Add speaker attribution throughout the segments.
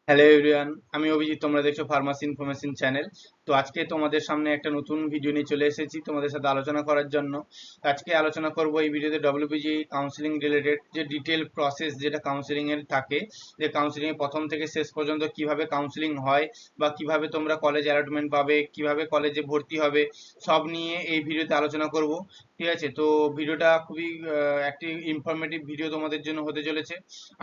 Speaker 1: Hello everyone, আমি অভিজিৎ। তোমরা দেখছো ফার্মাসি ইনফরমেশন চ্যানেল। তো আজকে তোমাদের সামনে একটা নতুন ভিডিও নিয়ে চলে এসেছি তোমাদের সাথে আলোচনা করার জন্য। আজকে আলোচনা করব এই ভিডিওতে ডব্লিউবিজি কাউন্সিলিং রিলেটেড যে ডিটেল প্রসেস যেটা কাউন্সিলিং এর থাকে, যে কাউন্সিলিং এর প্রথম থেকে শেষ পর্যন্ত কিভাবে কাউন্সিলিং হয় বা কিভাবে তোমরা কলেজ অ্যালটমেন্ট পাবে, কিভাবে কলেজে ভর্তি হবে, সব নিয়ে এই ভিডিওতে আলোচনা করব। ঠিক আছে, তো ভিডিওটা খুবই একটি ইনফরমেটিভ ভিডিও তোমাদের জন্য হতে চলেছে।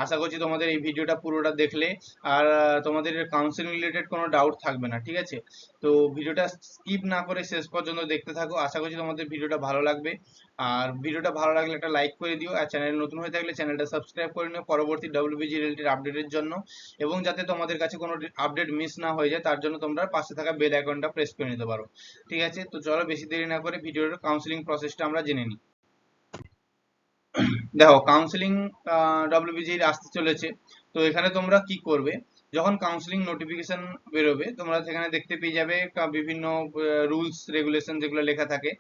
Speaker 1: আশা করছি তোমাদের এই ভিডিওটা পুরোটা দেখলে আর তোমাদের কাউন্সিলিং রিলেটেড কোনো ডাউট থাকবে না। ঠিক আছে, তো ভিডিওটা স্কিপ না করে শেষ পর্যন্ত দেখতে থাকো। আশা করছি তোমাদের ভিডিওটা ভালো লাগবে। আর ভিডিওটা ভালো লাগলে একটা লাইক করে দিও, আর চ্যানেল নতুন হয়ে থাকলে চ্যানেলটা সাবস্ক্রাইব করে নিও পরবর্তী ডব্লিউবিজি রিলেটেড আপডেটের জন্য। এবং যাতে তোমাদের কাছে কোনো আপডেট মিস না হয়ে যায় তার জন্য তোমরা পাশে থাকা বেল আইকনটা প্রেস করে নিতে পারো। ঠিক আছে, তো চলো বেশি দেরি না করে ভিডিওর কাউন্সিলিং প্রসেসটা আমরা জেনে নিই। দেখো, কাউন্সিলিং ডব্লিউবিজির আসতে চলেছে। তো এখানে তোমরা কি করবে, যখন কাউন্সিলিং নোটিফিকেশন বেরোবে তোমরা সেখানে দেখতে পেয়ে যাবে বিভিন্ন রুলস রেগুলেশন যেগুলো লেখা থাকে।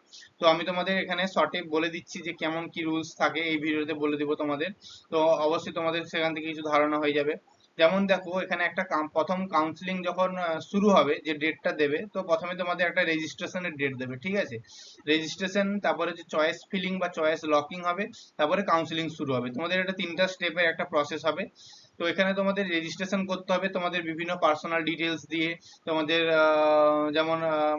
Speaker 1: তো আমি তোমাদের এখানে শর্টে বলে দিচ্ছি যে কেমন কি রুলস থাকে, এই ভিডিওতে বলে দিব তোমাদের। তো অবশ্যই তোমাদের সেখান থেকে কিছু ধারণা হয়ে যাবে। যেমন দেখো, এখানে একটা প্রথম কাউন্সিলিং যখন শুরু হবে, যে ডেটটা দেবে, তো প্রথমে তোমাদের একটা রেজিস্ট্রেশনের ডেট দেবে। ঠিক আছে, রেজিস্ট্রেশন, তারপরে যে চয়েস ফিলিং বা চয়েস লকিং হবে, তারপরে কাউন্সিলিং শুরু হবে। তোমাদের এটা তিনটা স্টেপের একটা প্রসেস হবে। তো এখানে তোমাদের রেজিস্ট্রেশন করতে হবে তোমাদের বিভিন্ন পার্সোনাল ডিটেলস দিয়ে। তোমাদের যেমন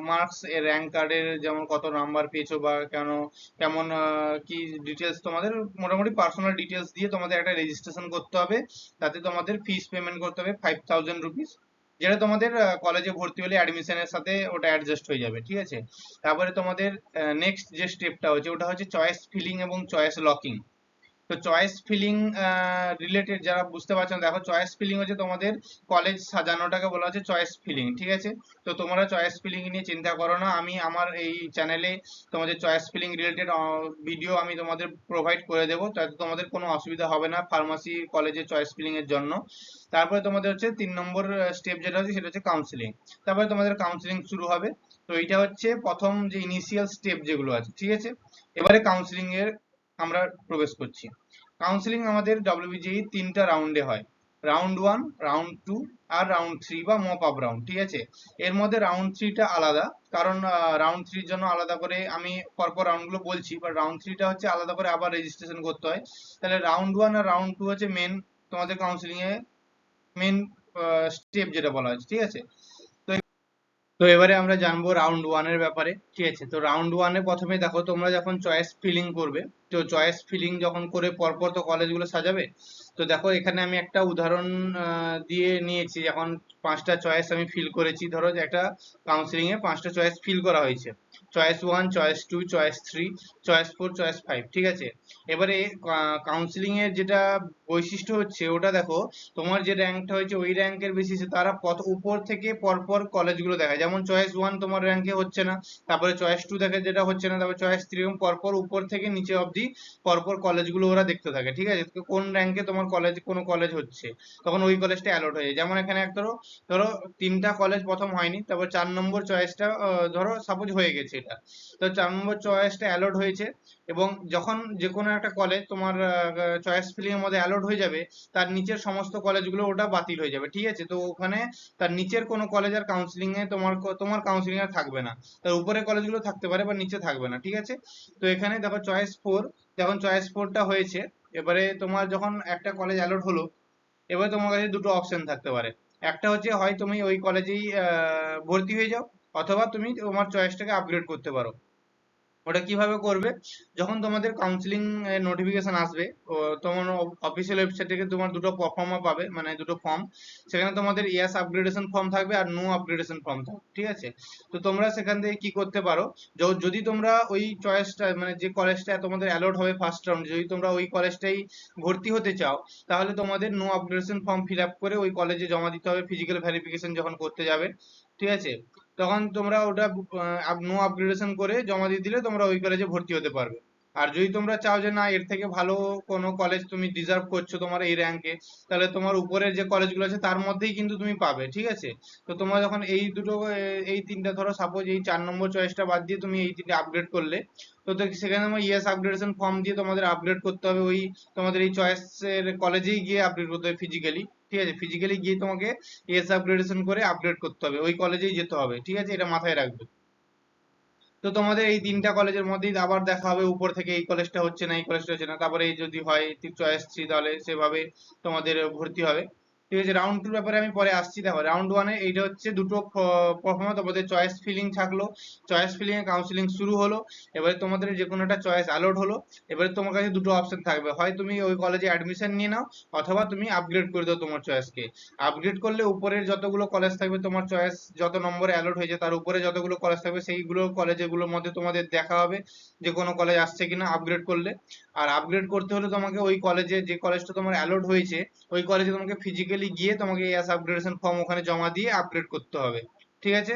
Speaker 1: মার্কস এর র্যাঙ্ক কার্ডের যেমন কত নাম্বার পেয়েছো বা কেন কেমন কি ডিটেলস, তোমাদের মোটামুটি পার্সোনাল ডিটেলস দিয়ে তোমাদের একটা রেজিস্ট্রেশন করতে হবে। তাতে তোমাদের ফিস পেমেন্ট করতে হবে 5000 রুপিস, যেটা তোমাদের কলেজে ভর্তি হলে অ্যাডমিশনের সাথে ওটা অ্যাডজাস্ট হয়ে যাবে। ঠিক আছে, তারপরে তোমাদের নেক্সট যে স্টেপটা হচ্ছে ওটা হচ্ছে চয়েস ফিলিং এবং চয়েস লকিং। তো চয়েস ফিলিং রিলেটেড যারা বুঝতে পারছো না, দেখো চয়েস ফিলিং হচ্ছে তোমাদের কলেজ সাজানোটাকে বলা হচ্ছে চয়েস ফিলিং। ঠিক আছে, তো তোমরা চয়েস ফিলিং নিয়ে চিন্তা করো না, আমি আমার এই চ্যানেলে তোমাদের চয়েস ফিলিং রিলেটেড ভিডিও আমি তোমাদের প্রোভাইড করে দেবো, তাতে তোমাদের কোনো অসুবিধা হবে না ফার্মাসি কলেজে চয়েস ফিলিং এর জন্য। তারপরে তোমাদের হচ্ছে 3 নম্বর স্টেপ যেটা হচ্ছে সেটা হচ্ছে কাউন্সিলিং। তারপরে তোমাদের কাউন্সিলিং শুরু হবে। তো এইটা হচ্ছে প্রথম যে ইনিশিয়াল স্টেপ যেগুলো আছে। ঠিক আছে, এবারে কাউন্সিলিং এর আমরা প্রবেশ করছি। কাউন্সিলিং আমাদের ডব্লিউবিজিই তিনটা রাউন্ডে হয়, রাউন্ড ওয়ান, রাউন্ড টু আর রাউন্ড থ্রি বা মপ আপ রাউন্ড। ঠিক আছে, এর মধ্যে রাউন্ড থ্রিটা আলাদা, কারণ রাউন্ড থ্রির জন্য আলাদা করে আমি পরপর রাউন্ডগুলো বলছি, বাট রাউন্ড থ্রিটা হচ্ছে আলাদা করে আবার রেজিস্ট্রেশন করতে হয়। তাহলে রাউন্ড ওয়ান আর রাউন্ড টু হচ্ছে মেন তোমাদের কাউন্সিলিং এ মেন স্টেপ যেটা বলা হচ্ছে। ঠিক আছে, তো এবারে আমরা জানবো রাউন্ড ওয়ানের ব্যাপারে। ঠিক আছে, তো রাউন্ড ওয়ানে প্রথমে দেখো, তোমরা যখন চয়েস ফিলিং করবে, তো চয়েস ফিলিং যখন করে পরপর তো কলেজগুলো সাজাবে। তো দেখো, এখানে আমি একটা উদাহরণ দিয়ে নিয়েছি। এখন 5টা চয়েস আমি ফিল করেছি, ধরো যে একটা কাউন্সিলিং এ 5টা চয়েস ফিল করা হয়েছে, choice one, choice two, choice three, choice four, choice five. ঠিক আছে, এবারে কাউন্সিলিং এর যেটা বৈশিষ্ট্য হচ্ছে ওটা দেখো, তোমার যে র্যাঙ্কটা হয়েছে ওই র্যাঙ্কের বেসিসে তারা কত উপর থেকে পরপর কলেজগুলো দেখায়। যেমন চয়েস ওয়ান তোমার র্যাঙ্কে হচ্ছে না, তারপরে চয়েস টু দেখে যেটা হচ্ছে না, তারপরে চয়েস থ্রি, এবং পরপর উপর থেকে নিচে অবধি পরপর কলেজগুলো ওরা দেখতে থাকে। ঠিক আছে, তো কোন র্যাঙ্কে তোমার কলেজ, কোনো কলেজ হচ্ছে, তখন ওই কলেজটা অ্যালট হয়ে যায়। যেমন এখানে এক ধরো, ধরো তিনটা কলেজ প্রথম হয়নি, তারপর 4 নম্বর চয়েসটা ধরো সাপোজ হয়ে গেছে এটা, তো 4 নম্বর চয়েসটা অ্যালট হয়েছে। এবং যখন যে কোনো একটা কলেজ তোমার চয়েস ফিলিং এর মধ্যে অ্যালট হয়ে যাবে, তার নিচের সমস্ত কলেজগুলো ওটা বাতিল হয়ে যাবে। ঠিক আছে, তো ওখানে তার নিচের কোনো কলেজ আর কাউন্সিলিং এ তোমার কাউন্সিলিং এ থাকবে না। তার উপরের কলেজগুলো থাকতে পারে বা নিচে থাকবে না। ঠিক আছে, তো এখানে দেখো চয়েস ফোর, যখন চয়েস ফোরটা হয়েছে, এবারে তোমার যখন একটা কলেজ অ্যালট হলো, এবারে তোমার কাছে দুটো অপশন থাকতে পারে। একটা হচ্ছে হয় তুমি ওই কলেজেই ভর্তি হয়ে যাও, অথবা তুমি তোমার চয়েসটাকে আপগ্রেড করতে পারো। ওটা কিভাবে করবে, যখন তোমাদের কাউন্সিলিং নোটিফিকেশন আসবে, ও তোমার অফিসিয়াল ওয়েবসাইট থেকে তোমার দুটো ফর্ম পাবে, মানে দুটো ফর্ম। সেখানে তোমাদের ইয়াস আপগ্রেডেশন ফর্ম থাকবে আর নো আপগ্রেডেশন ফর্ম থাকবে। ঠিক আছে, তো তোমরা সেখান থেকে কি করতে পারো, যদি তোমরা ওই চয়েসটা, মানে যে কলেজটা তোমাদের অ্যালট হবে ফার্স্ট রাউন্ড, যদি তোমরা ওই কলেজটাই ভর্তি হতে চাও, তাহলে তোমাদের no upgradation form fill up করে ওই কলেজে জমা দিতে হবে ফিজিক্যাল ভেরিফিকেশন যখন করতে যাবে। ঠিক আছে, তখন তোমরা ওটা নো আপগ্রেডেশন করে জমা দিয়ে দিলে তোমরা ওই কলেজে ভর্তি হতে পারবে। আর যদি তোমরা চাও যে না, এর থেকে ভালো কোনো কলেজ তুমি ডিজার্ভ করছো তোমার এই র্যাঙ্কে, তাহলে তোমার উপরের যে কলেজগুলো আছে তার মধ্যেই কিন্তু তুমি পাবে। ঠিক আছে, তো তোমরা যখন এই দুটো এই তিনটা, ধরো সাপোজ এই 4 নম্বর চয়েসটা বাদ দিয়ে তুমি এই তিনটে আপগ্রেড করলে, তো সেখানে তোমার ইয়েস আপগ্রেডেশন ফর্ম দিয়ে তোমাদের আপগ্রেড করতে হবে ওই তোমাদের এই চয়েসের কলেজেই গিয়ে আপগ্রেড করতে হবে ফিজিক্যালি। ঠিক আছে, ফিজিক্যালি গিয়ে তোমাকে এস আপগ্রেডেশন করে আপগ্রেড করতে হবে, ওই কলেজেই যেতে হবে, ঠিক আছে, এটা মাথায় রাখবে। তো তোমাদের এই তিনটা কলেজের মধ্যেই আবার দেখা হবে উপর থেকে, এই কলেজটা হচ্ছে না, এই কলেজটা হচ্ছে না, তারপরে এই যদি হয় চয়েস 3, তাহলে সেভাবে তোমাদের ভর্তি হবে। ঠিক আছে, রাউন্ড টুর ব্যাপারে আমি পরে আসছি। দেখো রাউন্ড ওয়ানে এইটা হচ্ছে দুটো প্রথমে তোমাদের চয়েস ফিলিং থাকলো, চয়েস ফিলিং এ কাউন্সিলিং শুরু হলো, এবারে তোমাদের যে কোনো একটা চয়েস অ্যালট হলো, এবারে তোমার কাছে দুটো অপশন থাকবে, হয় তুমি ওই কলেজে অ্যাডমিশন নিয়ে নাও, অথবা তুমি আপগ্রেড করে দাও তোমার চয়েসকে। আপগ্রেড করলে উপরের যতগুলো কলেজ থাকবে তোমার চয়েস যত নম্বরে অ্যালট হয়েছে তার উপরে যতগুলো কলেজ থাকবে সেইগুলো কলেজগুলোর মধ্যে তোমাদের দেখা হবে যে কোনো কলেজ আসছে কিনা আপগ্রেড করলে। আর আপগ্রেড করতে হলে তোমাকে ওই কলেজে, যে কলেজটা তোমার অ্যালট হয়েছে ওই কলেজে তোমাকে ফিজিক্যালি গিয়ে তোমাকে এস আপগ্রেডেশন ফর্ম ওখানে জমা দিয়ে আপগ্রেড করতে হবে। ঠিক আছে,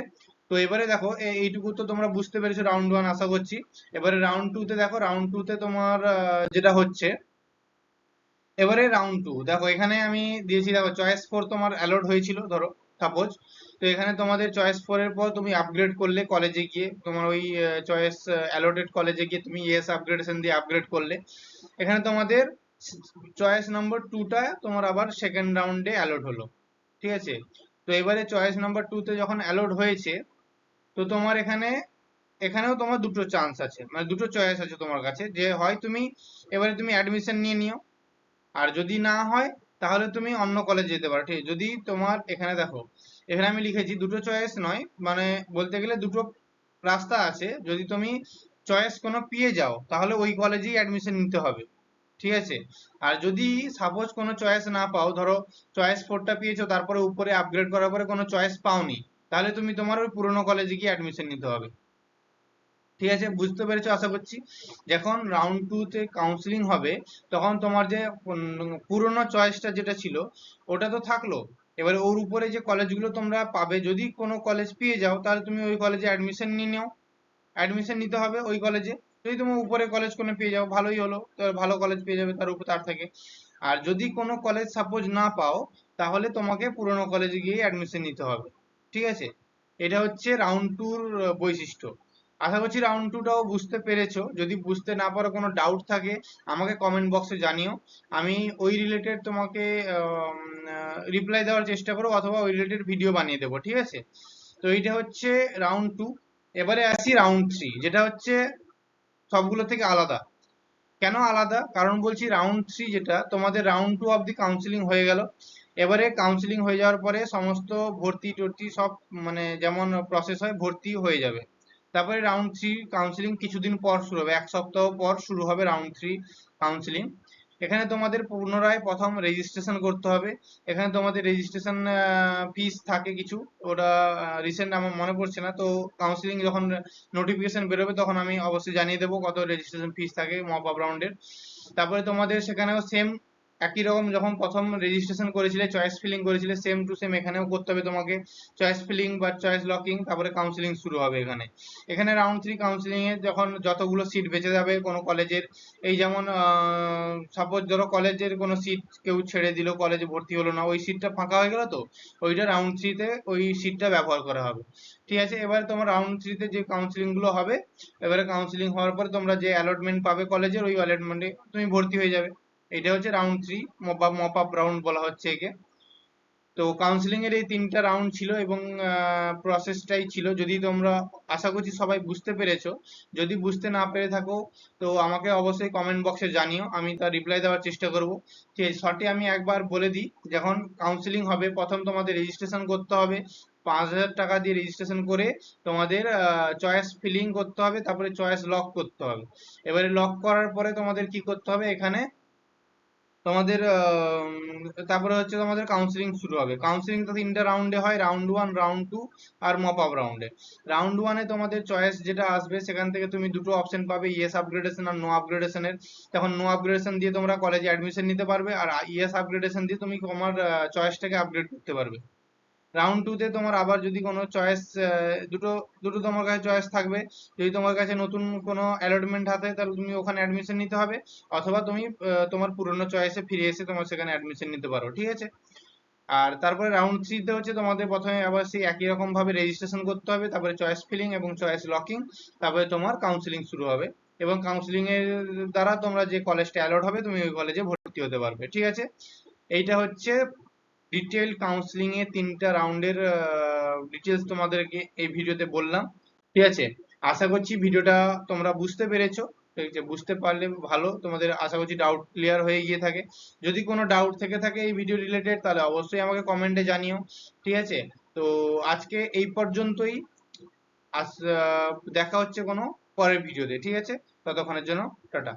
Speaker 1: তো এবারে দেখো এইটুকু তো তোমরা বুঝতে পেরেছো রাউন্ড ওয়ান আশা করছি। এবারে রাউন্ড টু তে দেখো, রাউন্ড টু তে তোমার যেটা হচ্ছে, এবারে রাউন্ড টু দেখো, এখানে আমি দিয়েছি, দেখো চয়েস 4 তোমার অ্যালট হয়েছিল ধরো, সাপোজ। তো এখানে তোমাদের চয়েস 4 এর পর তুমি আপগ্রেড করলে কলেজে গিয়ে, তোমার ওই চয়েস অ্যালটেড কলেজে গিয়ে তুমি ইয়েস আপগ্রেডেশন দিয়ে আপগ্রেড করলে, এখানে তোমাদের চয়েস নাম্বার 2 টা তোমার আবার সেকেন্ড রাউন্ডে অ্যালট হলো। ঠিক আছে, তো এবারে চয়েস নাম্বার 2 তে যখন অ্যালট হয়েছে, তো তোমার এখানে, এখানেও তোমার দুটো চান্স আছে, মানে দুটো চয়েস আছে তোমার কাছে, যে হয় তুমি এবারে তুমি অ্যাডমিশন নিয়ে নিও, আর যদি না হয় তাহলে তুমি অন্য কলেজ যেতে পারো। ঠিক আছে? যদি তোমার এখানে দেখো, এখানে আমি লিখেছি দুটো চয়েস নয়, মানে বলতে গেলে দুটো রাস্তা আছে, যদি তুমি চয়েস কোনো পেয়ে যাও তাহলে ওই কলেজেই অ্যাডমিশন নিতে হবে। ঠিক আছে, আর যদি সাপোজ কোনো চয়েস না পাও, ধরো চয়েস 4টা পেয়েছো তারপরে উপরে আপগ্রেড করার পরে কোনো চয়েস পাওনি, তাহলে তুমি তোমার ওই পুরোনো কলেজে গিয়ে অ্যাডমিশন নিতে হবে। ঠিক আছে, বুঝতে পেরেছো আশা করছি। যখন রাউন্ড টু তে কাউন্সিলিং হবে তখন তোমার যে পুরোনো চয়েসটা যেটা ছিল ওটা তো থাকলো, এবারে ওর উপরে যে কলেজগুলো তোমরা পাবে, যদি কোনো কলেজ পেয়ে যাও তাহলে তুমি ওই কলেজে অ্যাডমিশন নিয়ে নাও, অ্যাডমিশন নিতে হবে ওই কলেজে। যদি তুমি উপরে কলেজ কোনো পেয়ে যাও ভালোই হলো, তো ভালো কলেজ পেয়ে যাবে তার উপর তার থেকে। আর যদি কোনো কলেজ সাপোজ না পাও তাহলে তোমাকে পুরোনো কলেজে গিয়ে অ্যাডমিশন নিতে হবে। ঠিক আছে, এটা হচ্ছে রাউন্ড টুর বৈশিষ্ট্য। আশা করছি রাউন্ড টুটাও বুঝতে পেরেছো। যদি বুঝতে না পারো, কোনো ডাউট থাকে আমাকে কমেন্ট বক্সে জানিও, আমি ওই রিলেটেড তোমাকে রিপ্লাই দেওয়ার চেষ্টা করবো, অথবা ওই রিলেটেড ভিডিও বানিয়ে দেবো। ঠিক আছে, তো এইটা হচ্ছে রাউন্ড টু। এবারে আসি রাউন্ড থ্রি, যেটা হচ্ছে সবগুলো থেকে আলাদা। কেন আলাদা? কারণ বলছি রাউন্ড থ্রি যেটা, তোমাদের রাউন্ড টু অব্দি কাউন্সিলিং হয়ে গেল, এবারে কাউন্সিলিং হয়ে যাওয়ার পরে সমস্ত ভর্তি টর্তি সব, মানে যেমন প্রসেস হয় ভর্তি হয়ে যাবে, তারপরে রাউন্ড থ্রি কাউন্সিলিং কিছুদিন পর শুরু হবে, এক সপ্তাহ পর শুরু হবে রাউন্ড থ্রি কাউন্সিলিং। এখানে তোমাদের পুনরায় প্রথম রেজিস্ট্রেশন করতে হবে। এখানে তোমাদের রেজিস্ট্রেশন ফিস থাকে কিছু, ওটা রিসেন্ট আমার মনে পড়ছে না, তো কাউন্সিলিং যখন নোটিফিকেশন বেরোবে তখন আমি অবশ্যই জানিয়ে দেবো কত রেজিস্ট্রেশন ফিস থাকে মপ আপ রাউন্ডের। তারপরে তোমাদের সেখানেও সেম একই রকম, যখন প্রথম রেজিস্ট্রেশন করেছিলে চয়েস ফিলিং করেছিলে, সেম টু সেম এখানেও করতে হবে তোমাকে চয়েস ফিলিং বা চয়েস লকিং, তারপরে কাউন্সিলিং শুরু হবে এখানে। এখানে রাউন্ড থ্রি কাউন্সিলিং এ যখন যতগুলো সিট বেঁচে যাবে কোনো কলেজের, এই যেমন সাপোজ ধরো কলেজের কোনো সিট কেউ ছেড়ে দিল, কলেজে ভর্তি হলো না, ওই সিটটা ফাঁকা হয়ে গেল, তো ওইটা রাউন্ড থ্রিতে ওই সিটটা ব্যবহার করা হবে। ঠিক আছে, এবার তোমার রাউন্ড থ্রিতে যে কাউন্সিলিং গুলো হবে, এবারে কাউন্সিলিং হওয়ার পরে তোমরা যে অ্যালটমেন্ট পাবে কলেজের, ওই অ্যালটমেন্টে তুমি ভর্তি হয়ে যাবে। এটা হচ্ছে round three, mop up round বলা হচ্ছে একে। তো কাউন্সিলিং এর এই তিনটা রাউন্ড ছিল এবং প্রসেসটাই ছিল। যদি তোমরা, আশা করছি সবাই বুঝতে পেরেছো। যদি বুঝতে না পেরে থাকো তো আমাকে অবশ্যই কমেন্ট বক্সে জানিও, আমি তার রিপ্লাই দেওয়ার চেষ্টা করব। ঠিক আছে, শর্টে আমি একবার বলে দিই, যখন কাউন্সিলিং হবে প্রথম তোমাদের রেজিস্ট্রেশন করতে হবে, 5,000 টাকা দিয়ে রেজিস্ট্রেশন করে তোমাদের চয়েস ফিলিং করতে হবে, তারপরে চয়েস লক করতে হবে। এবারে লক করার পরে তোমাদের কি করতে হবে, এখানে তোমাদের তারপরে হচ্ছে তোমাদের কাউন্সিলিং শুরু হবে। কাউন্সিলিং তো তিনটা রাউন্ডে হয়, রাউন্ড ওয়ান, রাউন্ড টু আর মপ আপ রাউন্ডে। রাউন্ড ওয়ানে তোমাদের চয়েস যেটা আসবে সেখান থেকে তুমি দুটো অপশন পাবে, ইয়েস আপগ্রেডেশন আর নো আপগ্রেডেশনের। তখন নো আপগ্রেডেশন দিয়ে তোমরা কলেজে অ্যাডমিশন নিতে পারবে, আর ইয়েস আপগ্রেডেশন দিয়ে তুমি তোমার চয়েসটাকে আপগ্রেড করতে পারবে। রাউন্ড টু তে তোমার আবার যদি কোনো চয়েস, দুটো দুটো তোমার কাছে চয়েস থাকবে। যদি তোমার কাছে নতুন কোনো অ্যালটমেন্ট হাতে, তাহলে তুমি ওখানে অ্যাডমিশন নিতে হবে, অথবা তুমি তোমার পুরোনো চয়েসে ফিরে এসে তোমার সেখানে অ্যাডমিশন নিতে পারো। ঠিক আছে, আর তারপরে রাউন্ড থ্রিতে হচ্ছে তোমাদের প্রথমে আবার সেই একই রকম ভাবে রেজিস্ট্রেশন করতে হবে, তারপরে চয়েস ফিলিং এবং চয়েস লকিং, তারপরে তোমার কাউন্সিলিং শুরু হবে, এবং কাউন্সিলিং এর দ্বারা তোমরা যে কলেজটা অ্যালট হবে তুমি ওই কলেজে ভর্তি হতে পারবে। ঠিক আছে, এইটা হচ্ছে ডিটেইল কাউন্সিলিং এ 3টা রাউন্ডের ডিটেলস তোমাদেরকে এই ভিডিওতে বললাম। ঠিক আছে, আশা করছি ভিডিওটা তোমরা বুঝতে পেরেছো। ঠিক আছে, বুঝতে পারলে ভালো, তোমাদের আশা করছি ডাউট ক্লিয়ার হয়ে গিয়ে থাকে। যদি কোনো ডাউট থেকে থাকে এই ভিডিও রিলেটেড, তাহলে অবশ্যই আমাকে কমেন্টে জানিও। ঠিক আছে, তো আজকে এই পর্যন্তই। দেখা হচ্ছে কোনো পরের ভিডিওতে। ঠিক আছে, ততক্ষণের জন্য টাটা।